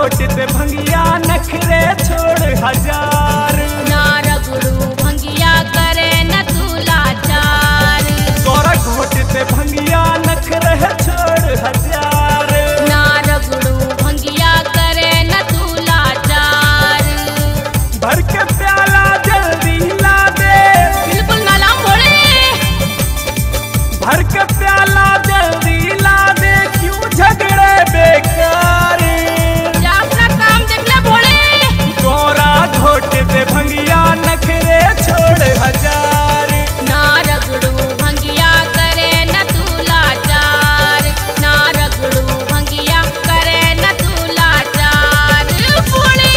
घोट दे भंगिया नखरे छोड़ हजार। ना रगड़ू भंगिया करे न तू लाचार। गोरा घोट दे भंगिया नखरे छोड़ हजार। ना रगड़ू भंगिया करे न तू लाचार। भर के प्याला जल्दी ला दे। बिल्कुल ना लाऊं भोले। भर के प्याला जल्दी ला दे, क्यों झगड़े बेकार। जा अपना काम देख ले भोले। गोरा घोट दे भंगिया नखरे छोड़ हजार। ना रगड़ू भंगिया करे न तू लाचार। ना रगड़ू भंगिया करे न तू लाचार भोले।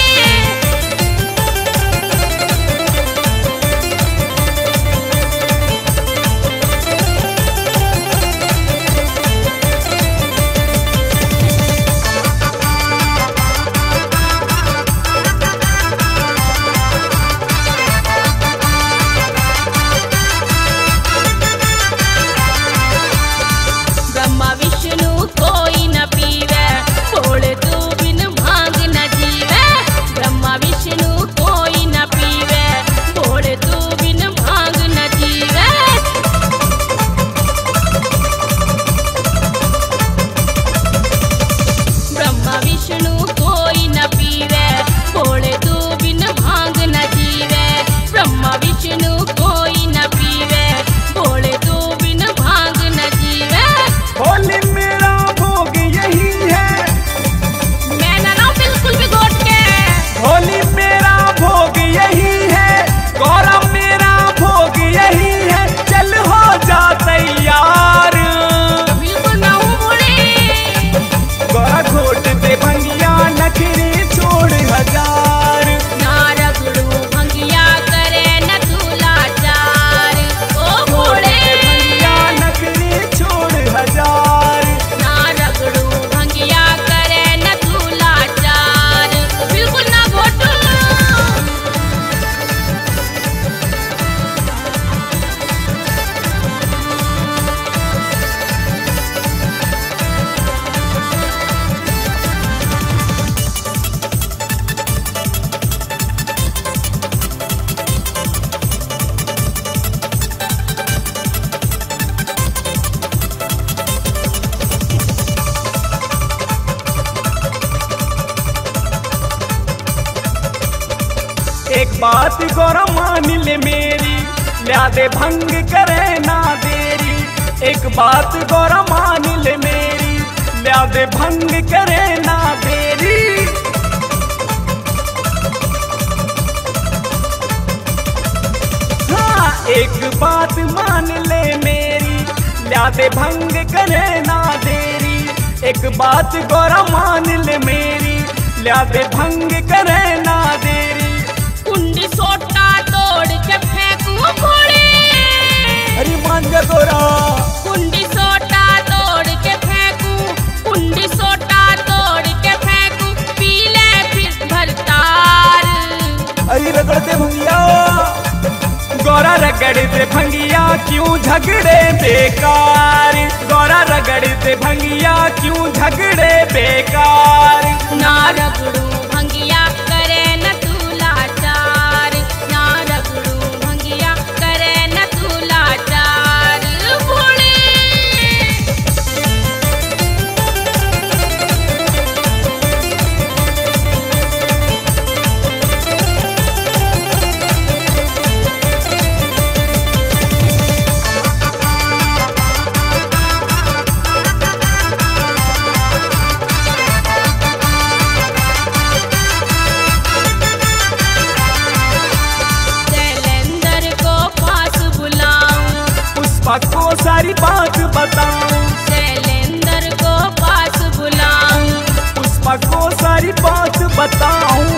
ब्रह्मा विष्णु कोई न पीवे, भोले तू बिन भांग न जीवे। ब्रह्मा विष्णु कोई न पीवे, भोले तू बिन भांग न जीवे। ब्रह्मा विष्णु कोई न पीवे, भोले तू बिन भांग न जीवे। ब्रह्मा विष्णु कोई न पीवे, भोले तू बिन भांग न जीवे। होली मेरा भोग यही है। मैं ना लाऊं बिल्कुल भी घोट के। होली मेरा भोग यही है। गौरा मेरा भोग यही है। चल हो जा तैयार। बिल्कुल ना हूँ भोले। गौरा घोट दे भंगिया नखरे छोड़ हजार। ना रगड़ू भंगिया करे न तू लाचार। ओ भोले। भंगिया नखरे छोड़ हजार। ना रगड़ू भंगिया करे न तू लाचार। बिल्कुल ना घोटू। एक बात गौरा मान ले मेरी, ल्या दे भंग करे ना देरी। एक बात गौरा मान ले मेरी, ल्या दे भंग करे ना देरी। हाँ, एक बात मान ले मेरी, ल्या दे भंग करे ना देरी। एक बात गौरा मान ले मेरी, ल्या दे भंग करे ना देरी। कुंडी सोटा तोड़ के फेंकू भोले। अरे मान जा गौरा। कुंडी सोटा तोड़ के फेंकू। कुंडी सोटा तोड़ के फेंकू। पी ले फिर भरतार। अरे रगड़ दे भंगिया। गौरा रगड़ दे भंगिया, क्यों झगड़े बेकार। गौरा रगड़ दे भंगिया, क्यों झगड़े बेकार। ना रगड़ू भंगिया करे न तू लाचार। ना रगड़ू भंगिया करे न तू लाचार भोले। शैलेंद्र को पास बुलाऊं। पुष्पा को सारी बात बताऊं। शैलेंद्र को पास बुलाऊं। पुष्पा को सारी बात बताऊं।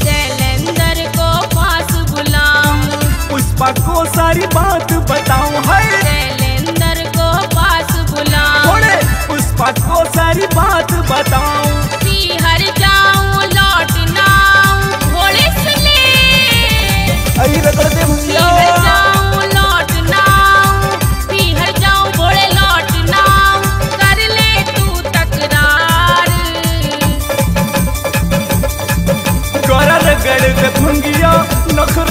शैलेंद्र को पास बुलाऊं। पुष्पा को सारी बात बताऊं। है शैलेंद्र को पास बुलाऊं। थोड़े पुष्पा को सारी बात बताऊं। हर जाऊं लौट ना आऊं भोले से ले। अरे रगड़ दे भंगिया। पीहर जाऊं लौट ना आऊं। पीहर जाऊं भोले लौट नखरा